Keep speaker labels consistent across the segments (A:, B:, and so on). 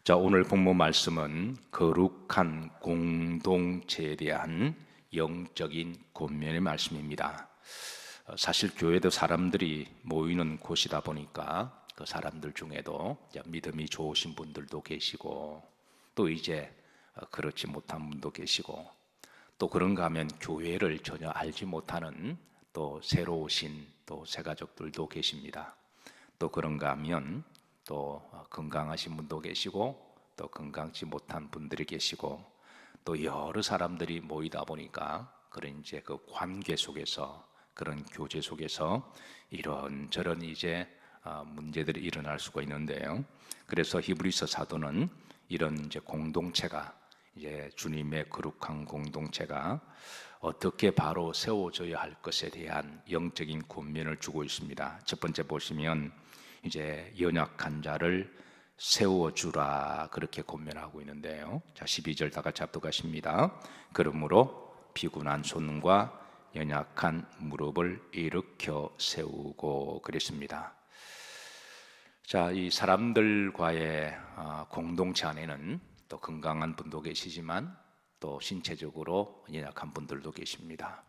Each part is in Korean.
A: 자, 오늘 본문 말씀은 거룩한 공동체에 대한 영적인 권면의 말씀입니다. 사실 교회도 사람들이 모이는 곳이다 보니까 그 사람들 중에도 믿음이 좋으신 분들도 계시고, 또 이제 그렇지 못한 분도 계시고, 또 그런가 하면 교회를 전혀 알지 못하는 또 새로 오신 또 새 가족들도 계십니다. 또 그런가 하면 또 건강하신 분도 계시고, 또 건강치 못한 분들이 계시고, 또 여러 사람들이 모이다 보니까 그런 이제 그 관계 속에서, 그런 교제 속에서 이런저런 이제 문제들이 일어날 수가 있는데요. 그래서 히브리서 사도는 이런 이제 공동체가, 이제 주님의 거룩한 공동체가 어떻게 바로 세워져야 할 것에 대한 영적인 권면을 주고 있습니다. 첫 번째 보시면 이제 연약한 자를 세워주라, 그렇게 권면하고 있는데요. 자, 12절 다 같이 합독하십니다. 그러므로 피곤한 손과 연약한 무릎을 일으켜 세우고, 그랬습니다. 자, 이 사람들과의 공동체 안에는 또 건강한 분도 계시지만 또 신체적으로 연약한 분들도 계십니다.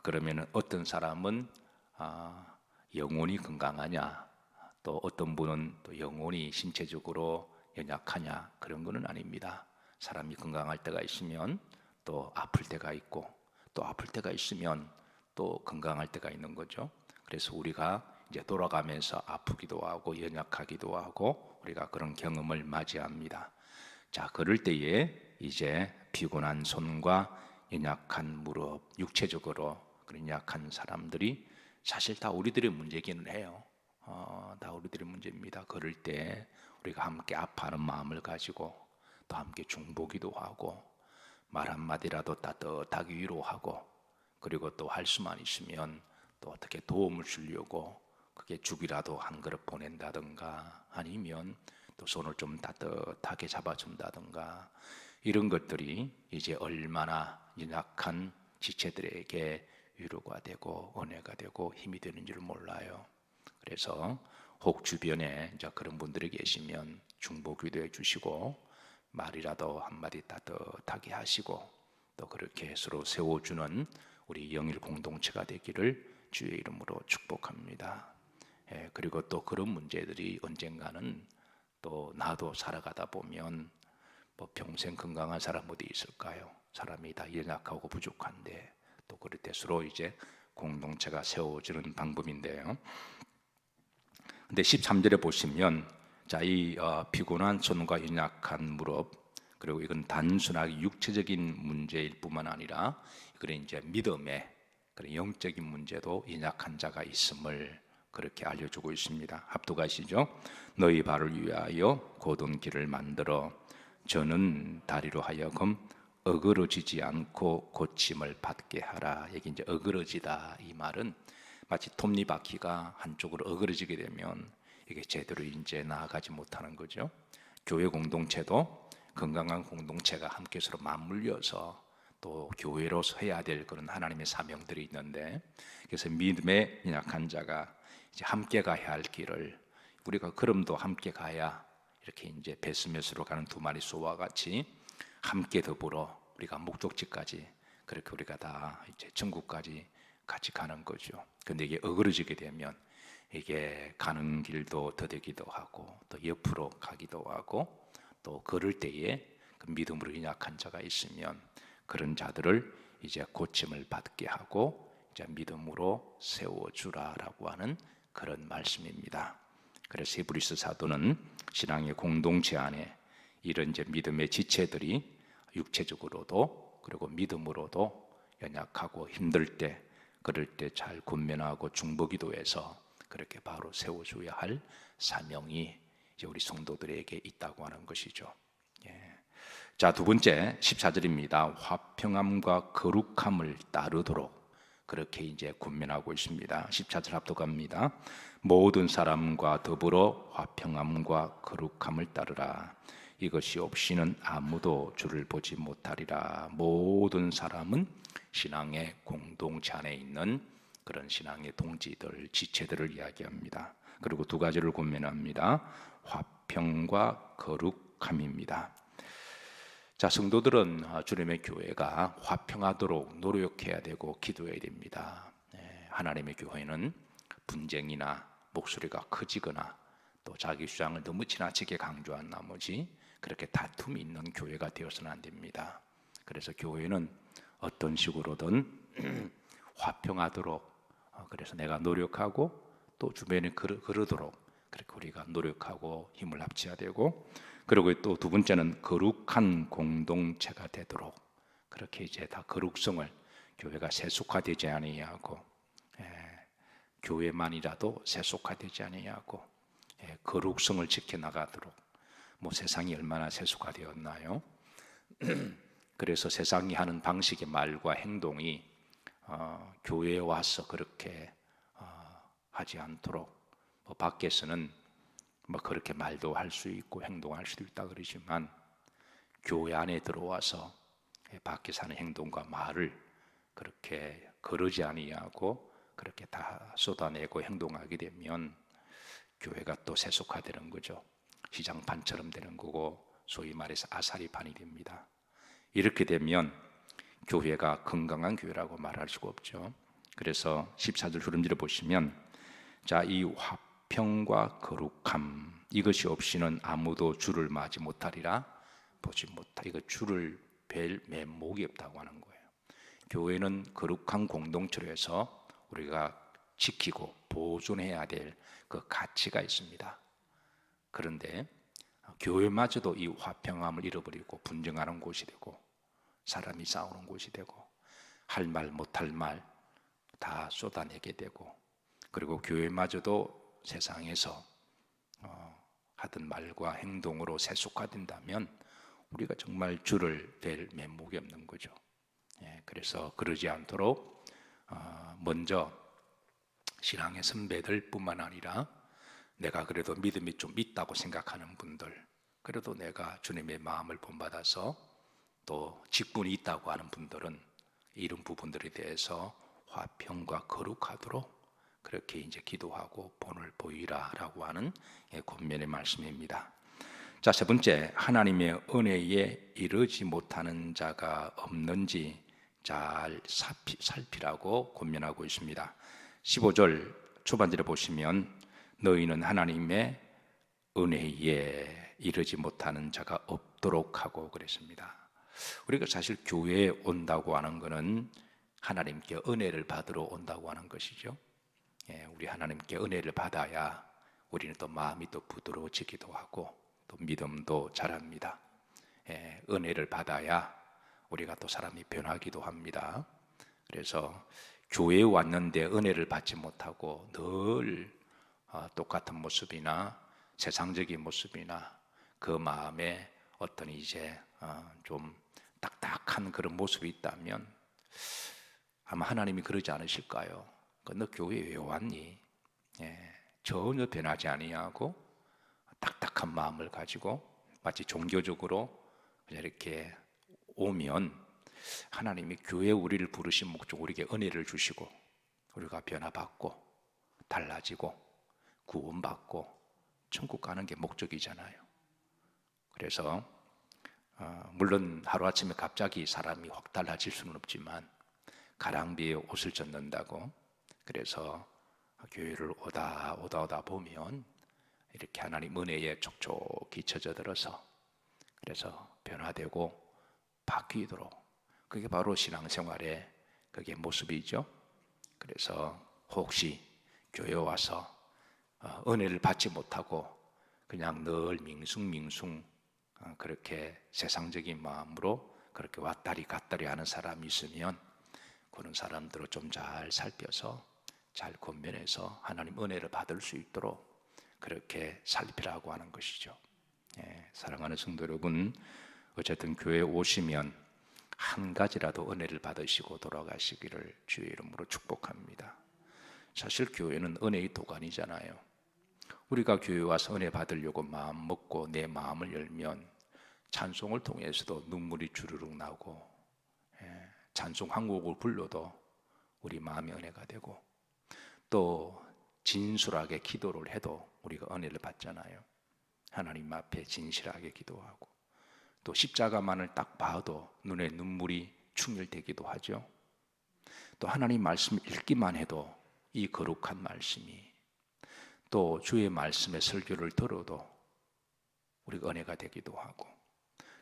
A: 그러면 어떤 사람은 영혼이 건강하냐, 또 어떤 분은 또 영혼이 신체적으로 연약하냐, 그런 것은 아닙니다. 사람이 건강할 때가 있으면 또 아플 때가 있고, 또 아플 때가 있으면 또 건강할 때가 있는 거죠. 그래서 우리가 이제 돌아가면서 아프기도 하고 연약하기도 하고 우리가 그런 경험을 맞이합니다. 자, 그럴 때에 이제 피곤한 손과 연약한 무릎, 육체적으로 그런 약한 사람들이 사실 다 우리들의 문제기는 해요. 다 우리들의 문제입니다. 그럴 때 우리가 함께 아파하는 마음을 가지고 또 함께 중보기도 하고 말 한마디라도 따뜻하게 위로하고, 그리고 또 할 수만 있으면 또 어떻게 도움을 주려고 그게 죽이라도 한 그릇 보낸다든가, 아니면 또 손을 좀 따뜻하게 잡아준다든가, 이런 것들이 이제 얼마나 연약한 지체들에게 위로가 되고 은혜가 되고 힘이 되는 줄 몰라요. 그래서 혹 주변에 이제 그런 분들이 계시면 중보기도 해주시고 말이라도 한마디 따뜻하게 하시고, 또 그렇게 서로 세워주는 우리 영일 공동체가 되기를 주의 이름으로 축복합니다. 그리고 또 그런 문제들이 언젠가는 또 나도 살아가다 보면 뭐 평생 건강한 사람 어디 있을까요? 사람이 다 연약하고 부족한데, 또 그럴 때 서로 이제 공동체가 세워지는 방법인데요. 근데 13절에 보시면, 자, 이 피곤한 손과 연약한 무릎, 그리고 이건 단순하게 육체적인 문제일 뿐만 아니라 그런 이제 믿음의 그런 영적인 문제도 연약한 자가 있음을 그렇게 알려주고 있습니다. 합독하시죠. 너희 발을 위하여 곧은 길을 만들어 저는 다리로 하여금 어그러지지 않고 고침을 받게 하라. 여기 이제 어그러지다, 이 말은 마치 톱니바퀴가 한쪽으로 어그러지게 되면 이게 제대로 이제 나아가지 못하는 거죠. 교회 공동체도 건강한 공동체가 함께 서로 맞물려서 또 교회로서 해야 될 그런 하나님의 사명들이 있는데, 그래서 믿음의 연약한 자가 이제 함께 가야 할 길을, 우리가 걸음도 함께 가야 이렇게 이제 베스메스로 가는 두 마리 소와 같이 함께 더불어 우리가 목적지까지, 그렇게 우리가 다 이제 천국까지 같이 가는 거죠. 근데 이게 어그러지게 되면 이게 가는 길도 더디기도 하고 또 옆으로 가기도 하고, 또 걸을 때에 그 믿음으로 연약한 자가 있으면 그런 자들을 이제 고침을 받게 하고 이제 믿음으로 세워주라라고 하는 그런 말씀입니다. 그래서 히브리서 사도는 신앙의 공동체 안에 이런 이제 믿음의 지체들이 육체적으로도 그리고 믿음으로도 연약하고 힘들 때, 그럴 때 잘 권면하고 중보기도해서 그렇게 바로 세워줘야 할 사명이 이제 우리 성도들에게 있다고 하는 것이죠. 자, 두 번째 14절입니다. 화평함과 거룩함을 따르도록, 그렇게 이제 권면하고 있습니다. 14절 합독합니다. 모든 사람과 더불어 화평함과 거룩함을 따르라. 이것이 없이는 아무도 주를 보지 못하리라. 모든 사람은 신앙의 공동체 안에 있는 그런 신앙의 동지들, 지체들을 이야기합니다. 그리고 두 가지를 권면합니다. 화평과 거룩함입니다. 자, 성도들은 주님의 교회가 화평하도록 노력해야 되고 기도해야 됩니다. 하나님의 교회는 분쟁이나 목소리가 커지거나 또 자기 주장을 너무 지나치게 강조한 나머지 그렇게 다툼이 있는 교회가 되어서는 안 됩니다. 그래서 교회는 어떤 식으로든 화평하도록 그래서 내가 노력하고 또 주변에 그러도록 그렇게 우리가 노력하고 힘을 합쳐야 되고, 그리고 또 두 번째는 거룩한 공동체가 되도록 그렇게 이제 다 거룩성을 교회가 세속화되지 아니하고 교회만이라도 세속화되지 아니하고 거룩성을 지켜나가도록. 뭐 세상이 얼마나 세속화되었나요? 그래서 세상이 하는 방식의 말과 행동이 교회에 와서 그렇게 하지 않도록, 뭐 밖에서는 뭐 그렇게 말도 할 수 있고 행동할 수도 있다 그러지만 교회 안에 들어와서 밖에서 하는 행동과 말을 그렇게 거르지 아니하고 그렇게 다 쏟아내고 행동하게 되면 교회가 또 세속화되는 거죠. 시장판처럼 되는 거고 소위 말해서 아사리판이 됩니다. 이렇게 되면 교회가 건강한 교회라고 말할 수가 없죠. 그래서 14절 주름지를 보시면 자, 이 화평과 거룩함 이것이 없이는 아무도 주를 맞지 못하리라 보지 못하. 이거 주를 뵐 면목이 없다고 하는 거예요. 교회는 거룩한 공동체로 해서 우리가 지키고 보존해야 될 그 가치가 있습니다. 그런데 교회마저도 이 화평함을 잃어버리고 분쟁하는 곳이 되고 사람이 싸우는 곳이 되고 할 말 못할 말 다 쏟아내게 되고, 그리고 교회마저도 세상에서 하던 말과 행동으로 세속화된다면 우리가 정말 주를 뵐 면목이 없는 거죠. 그래서 그러지 않도록 먼저 신앙의 선배들 뿐만 아니라 내가 그래도 믿음이 좀 있다고 생각하는 분들, 그래도 내가 주님의 마음을 본받아서 또 직분이 있다고 하는 분들은 이런 부분들에 대해서 화평과 거룩하도록 그렇게 이제 기도하고 본을 보이라라고 하는 권면의 말씀입니다. 자, 세 번째, 하나님의 은혜에 이르지 못하는 자가 없는지 잘 살피라고 권면하고 있습니다. 15절 초반절에 보시면 너희는 하나님의 은혜에 이르지 못하는 자가 없도록 하고 그랬습니다. 우리가 사실 교회에 온다고 하는 것은 하나님께 은혜를 받으러 온다고 하는 것이죠. 우리 하나님께 은혜를 받아야 우리는 또 마음이 또 부드러워지기도 하고 또 믿음도 자랍니다. 은혜를 받아야 우리가 또 사람이 변하기도 합니다. 그래서 교회에 왔는데 은혜를 받지 못하고 늘 똑같은 모습이나 세상적인 모습이나 그 마음에 어떤 이제 좀 딱딱한 그런 모습이 있다면 아마 하나님이 그러지 않으실까요? 너 교회에 왜 왔니? 전혀 변하지 아니하고 딱딱한 마음을 가지고 마치 종교적으로 그냥 이렇게 오면 하나님이 교회에 우리를 부르신 목적, 우리에게 은혜를 주시고 우리가 변화받고 달라지고 구원받고 천국 가는 게 목적이잖아요. 그래서 물론 하루아침에 갑자기 사람이 확 달라질 수는 없지만 가랑비에 옷을 젖는다고, 그래서 교회를 오다 보면 이렇게 하나님 은혜에 촉촉히 젖어들어서 그래서 변화되고 바뀌도록, 그게 바로 신앙생활의 그게 모습이죠. 그래서 혹시 교회 와서 은혜를 받지 못하고 그냥 늘 밍숭밍숭 그렇게 세상적인 마음으로 그렇게 왔다리 갔다리 하는 사람이 있으면 그런 사람들을 좀 잘 살펴서 잘 권면해서 하나님 은혜를 받을 수 있도록 그렇게 살피라고 하는 것이죠. 사랑하는 성도 여러분, 어쨌든 교회에 오시면 한 가지라도 은혜를 받으시고 돌아가시기를 주의 이름으로 축복합니다. 사실 교회는 은혜의 도가니잖아요. 우리가 교회에 와서 은혜 받으려고 마음 먹고 내 마음을 열면 찬송을 통해서도 눈물이 주르륵 나고 찬송 한 곡을 불러도 우리 마음이 은혜가 되고 또 진솔하게 기도를 해도 우리가 은혜를 받잖아요. 하나님 앞에 진실하게 기도하고, 또 십자가만을 딱 봐도 눈에 눈물이 충혈되기도 하죠. 또 하나님 말씀 읽기만 해도 이 거룩한 말씀이, 또 주의 말씀의 설교를 들어도 우리가 은혜가 되기도 하고,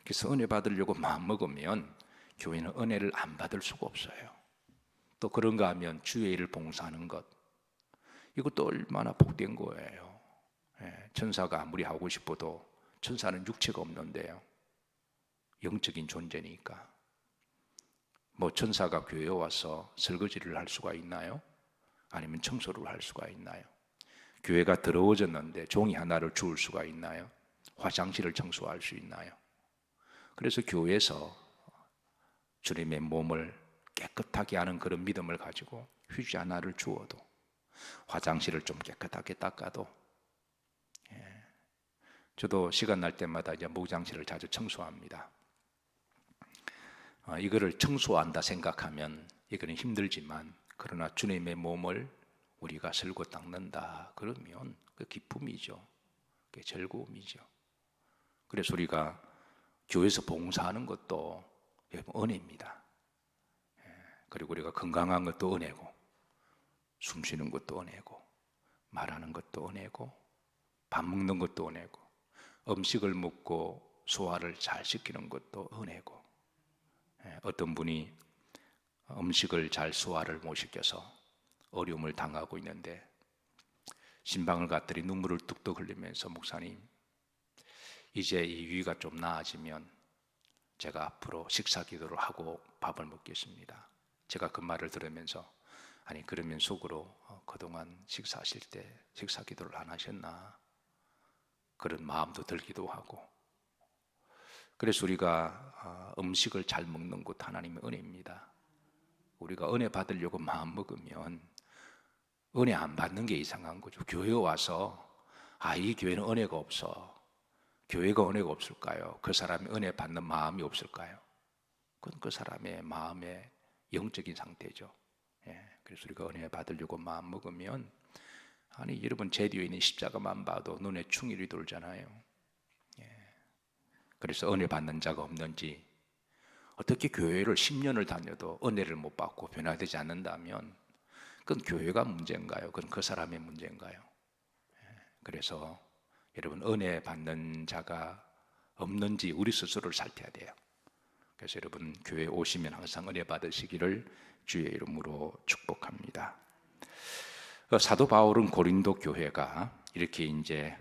A: 그래서 은혜 받으려고 마음먹으면 교회는 은혜를 안 받을 수가 없어요. 또 그런가 하면 주의 일을 봉사하는 것, 이것도 얼마나 복된 거예요. 천사가 아무리 하고 싶어도 천사는 육체가 없는데요, 영적인 존재니까. 뭐 천사가 교회에 와서 설거지를 할 수가 있나요? 아니면 청소를 할 수가 있나요? 교회가 더러워졌는데 종이 하나를 주울 수가 있나요? 화장실을 청소할 수 있나요? 그래서 교회에서 주님의 몸을 깨끗하게 하는 그런 믿음을 가지고 휴지 하나를 주어도, 화장실을 좀 깨끗하게 닦아도, 저도 시간 날 때마다 이제 목장실을 자주 청소합니다. 이거를 청소한다 생각하면 이거는 힘들지만, 그러나 주님의 몸을 우리가 설고 닦는다 그러면 그 기쁨이죠. 그게 즐거움이죠. 그래서 우리가 교회에서 봉사하는 것도 은혜입니다. 그리고 우리가 건강한 것도 은혜고, 숨 쉬는 것도 은혜고, 말하는 것도 은혜고, 밥 먹는 것도 은혜고, 음식을 먹고 소화를 잘 시키는 것도 은혜고. 어떤 분이 음식을 잘 소화를 못 시켜서 어려움을 당하고 있는데 신방을 갔더니 눈물을 뚝뚝 흘리면서, 목사님, 이제 이 위가 좀 나아지면 제가 앞으로 식사 기도를 하고 밥을 먹겠습니다. 제가 그 말을 들으면서, 아니 그러면 속으로 그동안 식사하실 때 식사 기도를 안 하셨나, 그런 마음도 들기도 하고. 그래서 우리가 음식을 잘 먹는 것 하나님의 은혜입니다. 우리가 은혜 받으려고 마음 먹으면 은혜 안 받는 게 이상한 거죠. 교회에 와서 이 교회는 은혜가 없어, 교회가 은혜가 없을까요? 그 사람이 은혜 받는 마음이 없을까요? 그건 그 사람의 마음의 영적인 상태죠. 그래서 우리가 은혜 받으려고 마음 먹으면, 아니 여러분, 제 뒤에 있는 십자가만 봐도 눈에 충혈이 돌잖아요. 그래서 은혜 받는 자가 없는지, 어떻게 교회를 10년을 다녀도 은혜를 못 받고 변화되지 않는다면 그건 교회가 문제인가요? 그건 그 사람의 문제인가요? 그래서 여러분, 은혜 받는 자가 없는지 우리 스스로를 살펴야 돼요. 그래서 여러분, 교회에 오시면 항상 은혜 받으시기를 주의 이름으로 축복합니다. 사도 바울은 고린도 교회가 이렇게 이제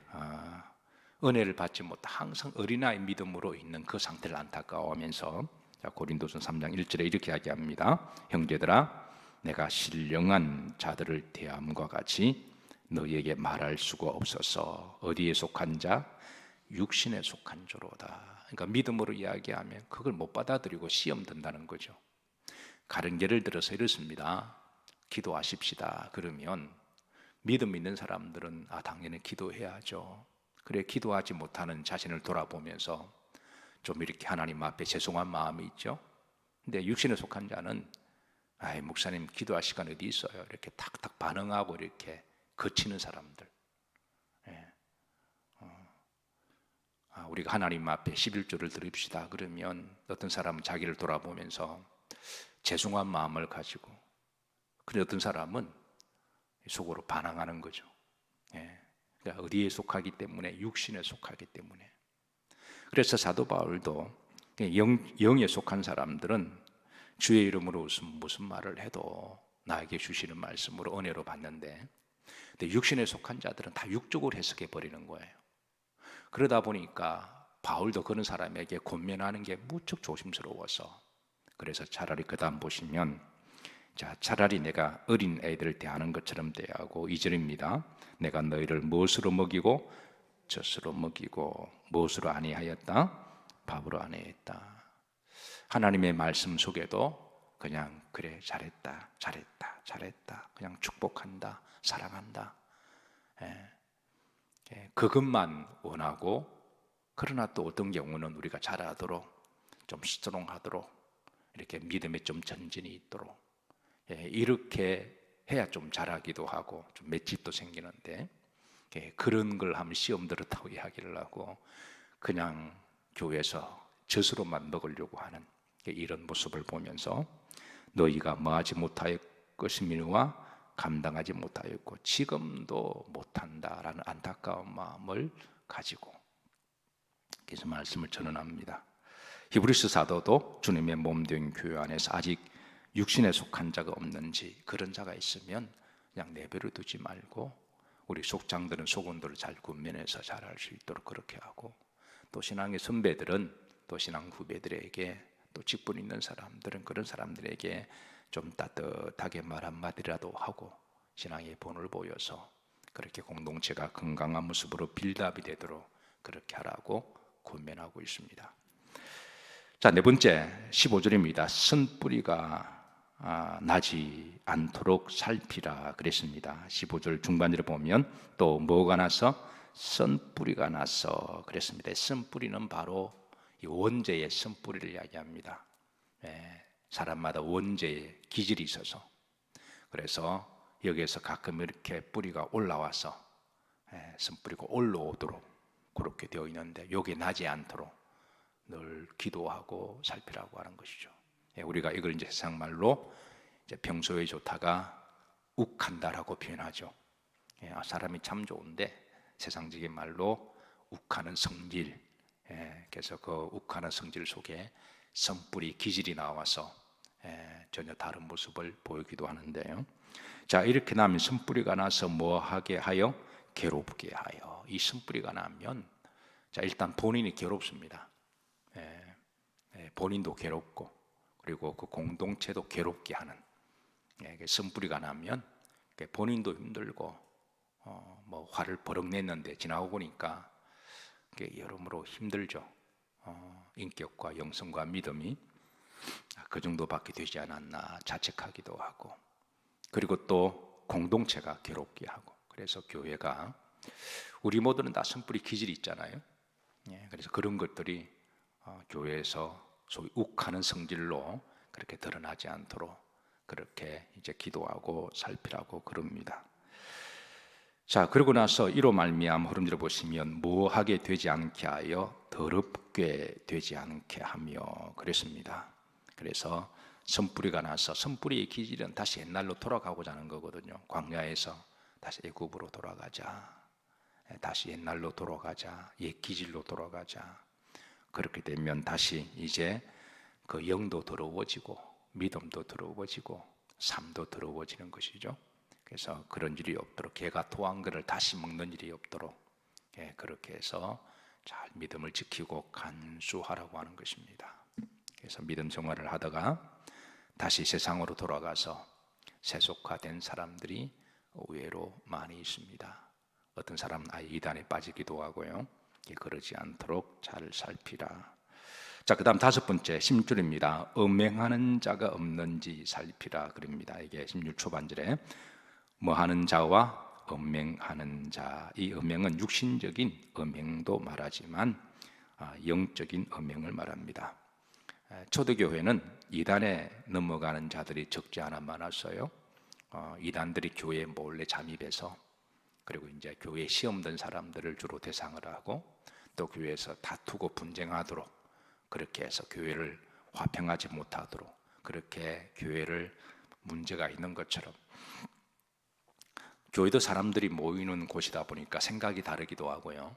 A: 은혜를 받지 못한 항상 어린아이 믿음으로 있는 그 상태를 안타까워하면서, 고린도서 3장 1절에 이렇게 이야기합니다. 형제들아, 내가 신령한 자들을 대함과 같이 너희에게 말할 수가 없어서 어디에 속한 자? 육신에 속한 자로다. 그러니까 믿음으로 이야기하면 그걸 못 받아들이고 시험 든다는 거죠. 다른 예를 들어서 이렇습니다. 기도하십시다 그러면 믿음 있는 사람들은 당연히 기도해야죠. 그래, 기도하지 못하는 자신을 돌아보면서 좀 이렇게 하나님 앞에 죄송한 마음이 있죠. 근데 육신에 속한 자는 목사님 기도할 시간 어디 있어요? 이렇게 탁탁 반응하고 이렇게 거치는 사람들. 우리가 하나님 앞에 11조를 드립시다 그러면 어떤 사람은 자기를 돌아보면서 죄송한 마음을 가지고, 그래 어떤 사람은 속으로 반항하는 거죠. 그러니까 어디에 속하기 때문에? 육신에 속하기 때문에. 그래서 사도 바울도 영에 속한 사람들은 주의 이름으로 무슨 말을 해도 나에게 주시는 말씀으로 은혜로 받는데, 근데 육신에 속한 자들은 다 육적으로 해석해 버리는 거예요. 그러다 보니까 바울도 그런 사람에게 권면하는 게 무척 조심스러워서, 그래서 차라리 그 다음 보시면, 차라리 내가 어린 애들을 대하는 것처럼 대하고, 2절입니다. 내가 너희를 무엇으로 먹이고 젖으로 먹이고 무엇으로 안위하였다? 밥으로 안위했다. 하나님의 말씀 속에도 그냥 그래 잘했다 잘했다 잘했다, 그냥 축복한다 사랑한다, 그것만 원하고, 그러나 또 어떤 경우는 우리가 잘하도록, 좀 스트롱하도록, 이렇게 믿음에 좀 전진이 있도록, 이렇게 해야 좀 잘하기도 하고 좀 맷집도 생기는데, 그런 걸 하면 시험 들었다고 이야기를 하고 그냥 교회에서 젖으로만 먹으려고 하는 이런 모습을 보면서 너희가 뭐하지 못할 것이니와 감당하지 못하였고 지금도 못한다라는 안타까운 마음을 가지고 그래서 말씀을 전언합니다. 히브리서 사도도 주님의 몸된 교회 안에서 아직 육신에 속한 자가 없는지 그런 자가 있으면 그냥 내버려 두지 말고 우리 속장들은 속원들을 잘 군면해서 잘할 수 있도록 그렇게 하고 또 신앙의 선배들은 또 신앙 후배들에게 또 직분 있는 사람들은 그런 사람들에게 좀 따뜻하게 말 한마디라도 하고 신앙의 본을 보여서 그렇게 공동체가 건강한 모습으로 빌드업이 되도록 그렇게 하라고 권면하고 있습니다. 자, 네 번째 15절입니다. 쓴뿌리가 나지 않도록 살피라 그랬습니다. 15절 중반절에 보면 또 뭐가 나서 쓴뿌리가 나서 그랬습니다. 쓴뿌리는 바로 이 원죄의 쓴뿌리를 이야기합니다. 사람마다 원죄의 기질이 있어서 그래서 여기에서 가끔 이렇게 뿌리가 올라와서 쓴뿌리가 올라오도록 그렇게 되어 있는데 여기 나지 않도록 늘 기도하고 살피라고 하는 것이죠. 우리가 이걸 이제 세상 말로 이제 평소에 좋다가 욱한다라고 표현하죠. 사람이 참 좋은데 세상적인 말로 욱하는 성질. 그래서 그 욱하는 성질 속에 선뿌리 기질이 나와서 전혀 다른 모습을 보이기도 하는데요. 자, 이렇게 나면 선뿌리가 나서 뭐하게 하여? 괴롭게 하여. 이 선뿌리가 나면 자, 일단 본인이 괴롭습니다. 본인도 괴롭고 그리고 그 공동체도 괴롭게 하는 선뿌리가 나면 본인도 힘들고 뭐 화를 버럭 냈는데 지나고 보니까 여러모로 힘들죠. 인격과 영성과 믿음이 그 정도밖에 되지 않았나 자책하기도 하고 그리고 또 공동체가 괴롭게 하고 그래서 교회가 우리 모두는 다 선뿌리 기질이 있잖아요. 그래서 그런 것들이 교회에서 소위 욱하는 성질로 그렇게 드러나지 않도록 그렇게 이제 기도하고 살피라고 그럽니다. 자, 그러고 나서 이로 말미암아 흐름들어 보시면 뭐하게 되지 않게 하여 더럽게 되지 않게 하며 그랬습니다. 그래서 선뿌리가 나서 선뿌리의 기질은 다시 옛날로 돌아가고자 하는 거거든요. 광야에서 다시 애굽으로 돌아가자. 다시 옛날로 돌아가자. 옛 기질로 돌아가자. 그렇게 되면 다시 이제 그 영도 더러워지고 믿음도 더러워지고 삶도 더러워지는 것이죠. 그래서 그런 일이 없도록 개가 토한 것을 다시 먹는 일이 없도록 그렇게 해서 잘 믿음을 지키고 간수하라고 하는 것입니다. 그래서 믿음 생활을 하다가 다시 세상으로 돌아가서 세속화된 사람들이 의외로 많이 있습니다. 어떤 사람은 아예 이단에 빠지기도 하고요. 그러지 않도록 잘 살피라. 자, 그 다음 다섯 번째 16절입니다. 음행하는 자가 없는지 살피라 그럽니다. 이게 16 초반절에 뭐하는 자와 음행하는 자. 이 음행은 육신적인 음행도 말하지만 영적인 음행을 말합니다. 초대교회는 이단에 넘어가는 자들이 적지 않아 많았어요. 이단들이 교회에 몰래 잠입해서 그리고 이제 교회에 시험 든 사람들을 주로 대상을 하고 또 교회에서 다투고 분쟁하도록 그렇게 해서 교회를 화평하지 못하도록 그렇게 교회를 문제가 있는 것처럼 교회도 사람들이 모이는 곳이다 보니까 생각이 다르기도 하고요.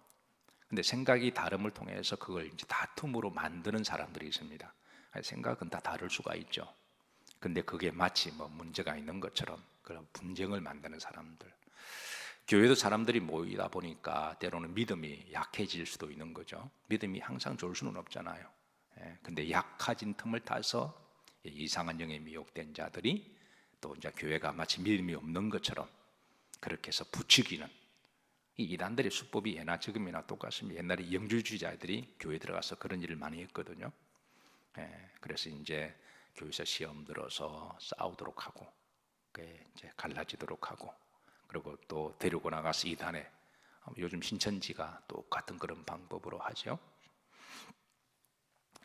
A: 근데 생각이 다름을 통해서 그걸 이제 다툼으로 만드는 사람들이 있습니다. 생각은 다 다를 수가 있죠. 근데 그게 마치 뭐 문제가 있는 것처럼 그런 분쟁을 만드는 사람들. 교회도 사람들이 모이다 보니까 때로는 믿음이 약해질 수도 있는 거죠. 믿음이 항상 좋을 수는 없잖아요. 근데 약해진 틈을 타서 이상한 영에 미혹된 자들이 또 이제 교회가 마치 믿음이 없는 것처럼 그렇게 해서 부추기는 이 이단들의 수법이 예나 지금이나 똑같습니다. 옛날에 영주주의자들이 교회에 들어가서 그런 일을 많이 했거든요. 그래서 이제 교회에서 시험 들어서 싸우도록 하고 이제 갈라지도록 하고 그리고 또 데리고 나가서 이단에 요즘 신천지가 똑같은 그런 방법으로 하죠.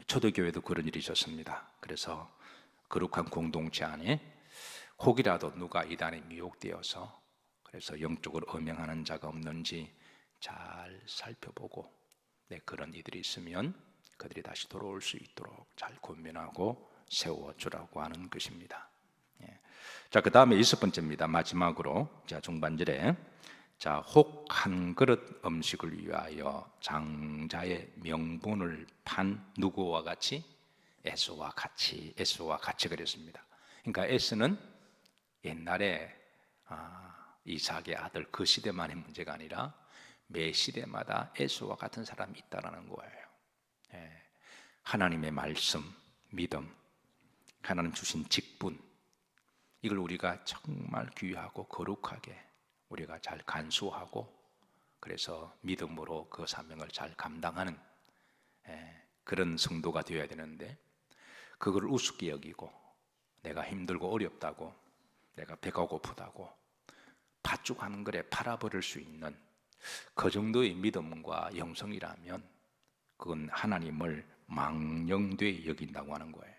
A: 초대교회도 그런 일이 있었습니다. 그래서 거룩한 공동체 안에 혹이라도 누가 이단에 미혹되어서 그래서 영적으로 음행하는 자가 없는지 잘 살펴보고 그런 이들이 있으면 그들이 다시 돌아올 수 있도록 잘 권면하고 세워주라고 하는 것입니다. 자, 그 다음에 6번째입니다. 마지막으로 자, 중반절에 자, 혹 한 그릇 음식을 위하여 장자의 명분을 판 누구와 같이? 에서와 같이 그랬습니다. 그러니까 에서는 옛날에 이삭의 아들 그 시대만의 문제가 아니라 매 시대마다 에서와 같은 사람이 있다라는 거예요. 하나님의 말씀, 믿음, 하나님 주신 직분, 이걸 우리가 정말 귀하고 거룩하게 우리가 잘 간수하고 그래서 믿음으로 그 사명을 잘 감당하는 그런 성도가 되어야 되는데, 그걸 우습게 여기고 내가 힘들고 어렵다고, 내가 배가 고프다고 팥죽 그릇에 팔아버릴 수 있는 그 정도의 믿음과 영성이라면 그건 하나님을 망령되이 여긴다고 하는 거예요.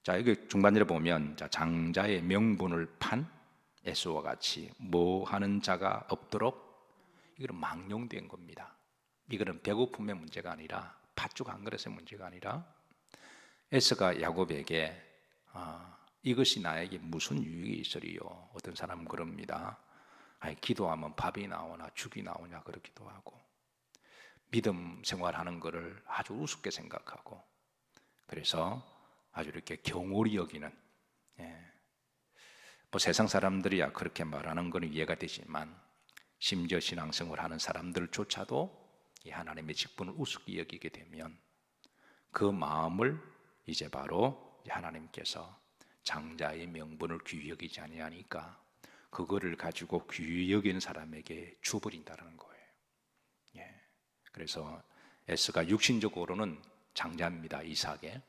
A: 자, 여기 중반절에 보면 자, 장자의 명분을 판 에서와 같이 뭐 하는 자가 없도록, 이거는 망령된 겁니다. 이거는 배고픔의 문제가 아니라 팥죽 한 그릇의 문제가 아니라 에서가 야곱에게 이것이 나에게 무슨 유익이 있으리요? 어떤 사람은 그럽니다. 기도하면 밥이 나오나 죽이 나오냐 그러기도 하고, 믿음 생활하는 것을 아주 우습게 생각하고, 그래서 아주 이렇게 경홀히 여기는, 뭐 세상 사람들이야 그렇게 말하는 것은 이해가 되지만 심지어 신앙생활하는 사람들조차도 이 하나님의 직분을 우습게 여기게 되면 그 마음을 이제 바로 하나님께서 장자의 명분을 귀히 여기지 아니하니까 그거를 가지고 귀히 여기는 사람에게 줘버린다는 거예요. 그래서 에스가 육신적으로는 장자입니다. 이삭의.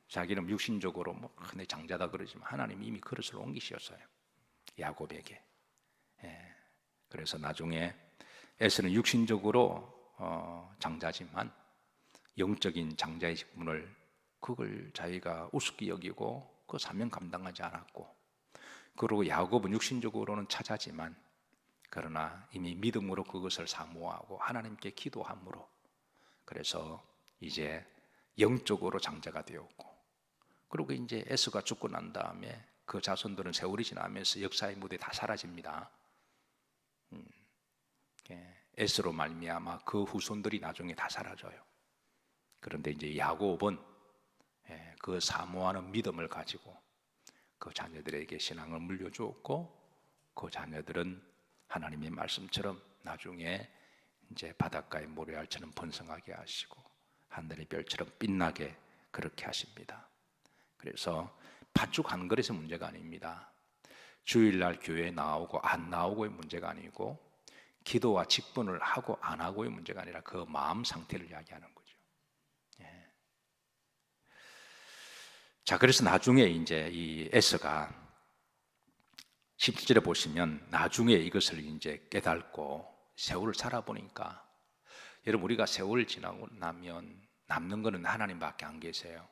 A: 자기는 육신적으로 뭐 내 장자다 그러지만 하나님이 이미 그릇을 옮기셨어요. 야곱에게. 그래서 나중에 에스는 육신적으로 장자지만 영적인 장자의 직분을 그걸 자기가 우습게 여기고 그 사명 감당하지 않았고, 그리고 야곱은 육신적으로는 차자지만 그러나 이미 믿음으로 그것을 사모하고 하나님께 기도함으로 그래서 이제 영적으로 장자가 되었고, 그리고 이제 에스가 죽고 난 다음에 그 자손들은 세월이 지나면서 역사의 무대에 다 사라집니다. 에스로 말미암아 그 후손들이 나중에 다 사라져요. 그런데 이제 야곱은 그 사모하는 믿음을 가지고 그 자녀들에게 신앙을 물려주었고, 그 자녀들은 하나님의 말씀처럼 나중에 이제 바닷가의 모래알처럼 번성하게 하시고 하늘의 별처럼 빛나게 그렇게 하십니다. 그래서 팥죽 한 그릇의 문제가 아닙니다. 주일날 교회에 나오고 안 나오고의 문제가 아니고, 기도와 직분을 하고 안 하고의 문제가 아니라 그 마음 상태를 이야기하는 거죠. 자, 그래서 나중에 이제 이 에스가 17절에 보시면 나중에 이것을 이제 깨닫고 세월을 살아보니까, 여러분 우리가 세월 지나고 나면 남는 거는 하나님밖에 안 계세요.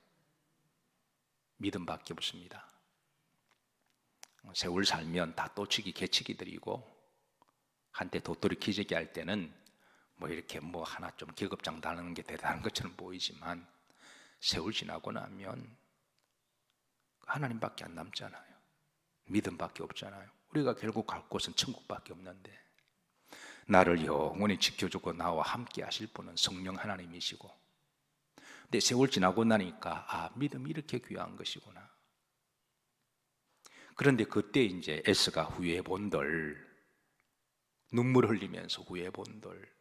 A: 믿음밖에 없습니다. 세월 살면 다 또치기 개치기들이고, 한때 도토리 키재기 할 때는 뭐 이렇게 뭐 하나 좀 계급장다는 게 대단한 것처럼 보이지만 세월 지나고 나면 하나님밖에 안 남잖아요. 믿음밖에 없잖아요. 우리가 결국 갈 곳은 천국밖에 없는데, 나를 영원히 지켜주고 나와 함께 하실 분은 성령 하나님이시고, 근데 세월 지나고 나니까 믿음이 이렇게 귀한 것이구나. 그런데 그때 이제 에스가 후회해 본들, 눈물 흘리면서 후회해 본들,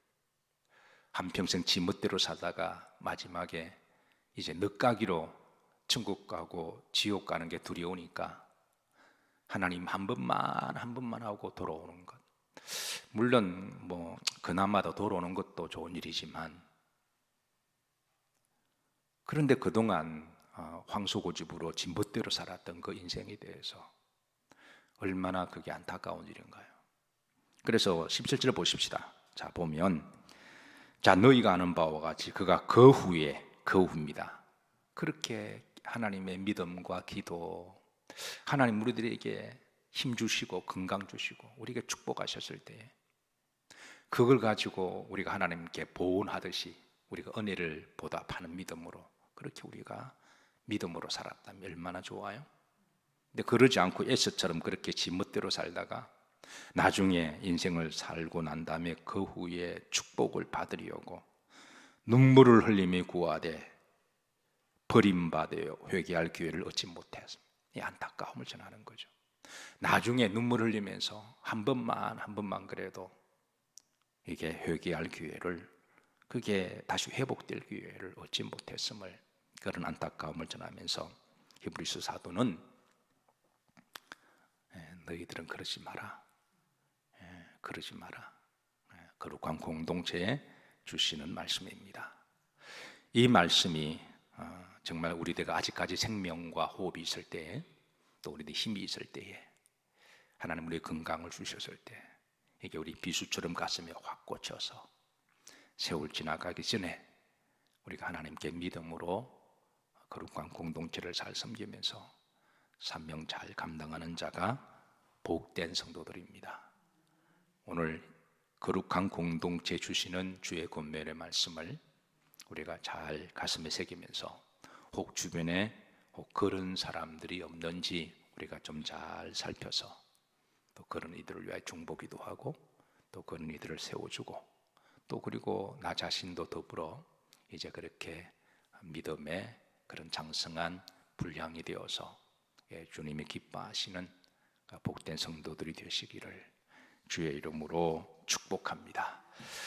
A: 한평생 지 멋대로 사다가 마지막에 이제 늦가기로 천국 가고 지옥 가는 게 두려우니까 하나님 한 번만 하고 돌아오는 것, 물론 뭐 그나마 더 돌아오는 것도 좋은 일이지만, 그런데 그동안 황소고집으로 진멋대로 살았던 그 인생에 대해서 얼마나 그게 안타까운 일인가요? 그래서 17절 보십시다. 자, 보면 자, 너희가 아는 바와 같이 그가 그 후입니다. 그렇게 하나님의 믿음과 기도, 하나님 우리들에게 힘 주시고 건강 주시고 우리에게 축복하셨을 때 그걸 가지고 우리가 하나님께 보온하듯이 우리가 은혜를 보답하는 믿음으로 그렇게 우리가 믿음으로 살았다면 얼마나 좋아요. 근데 그러지 않고 에서처럼 그렇게 지멋대로 살다가 나중에 인생을 살고 난 다음에 그 후에 축복을 받으려고 눈물을 흘리며 구하되 버림받아요 회개할 기회를 얻지 못해서 이 안타까움을 전하는 거죠. 나중에 눈물 흘리면서 한 번만 그래도 이게 회개할 기회를 그게 다시 회복될 기회를 얻지 못했음을 그런 안타까움을 전하면서 히브리서 사도는 너희들은 그러지 마라. 그러지 마라. 거룩한 공동체에 주시는 말씀입니다. 이 말씀이 정말 우리들과 아직까지 생명과 호흡이 있을 때, 또 우리들 힘이 있을 때에 하나님 우리의 건강을 주셨을 때 이게 우리 비수처럼 가슴에 확 꽂혀서 세월 지나가기 전에 우리가 하나님께 믿음으로 거룩한 공동체를 잘 섬기면서 사명 잘 감당하는 자가 복된 성도들입니다. 오늘 거룩한 공동체 주시는 주의 권면의 말씀을 우리가 잘 가슴에 새기면서 혹 주변에 혹 그런 사람들이 없는지 우리가 좀 잘 살펴서 또 그런 이들을 위하여 중보기도 하고 또 그런 이들을 세워주고 또 그리고 나 자신도 더불어 이제 그렇게 믿음의 그런 장성한 분량이 되어서 주님이 기뻐하시는 복된 성도들이 되시기를 주의 이름으로 축복합니다.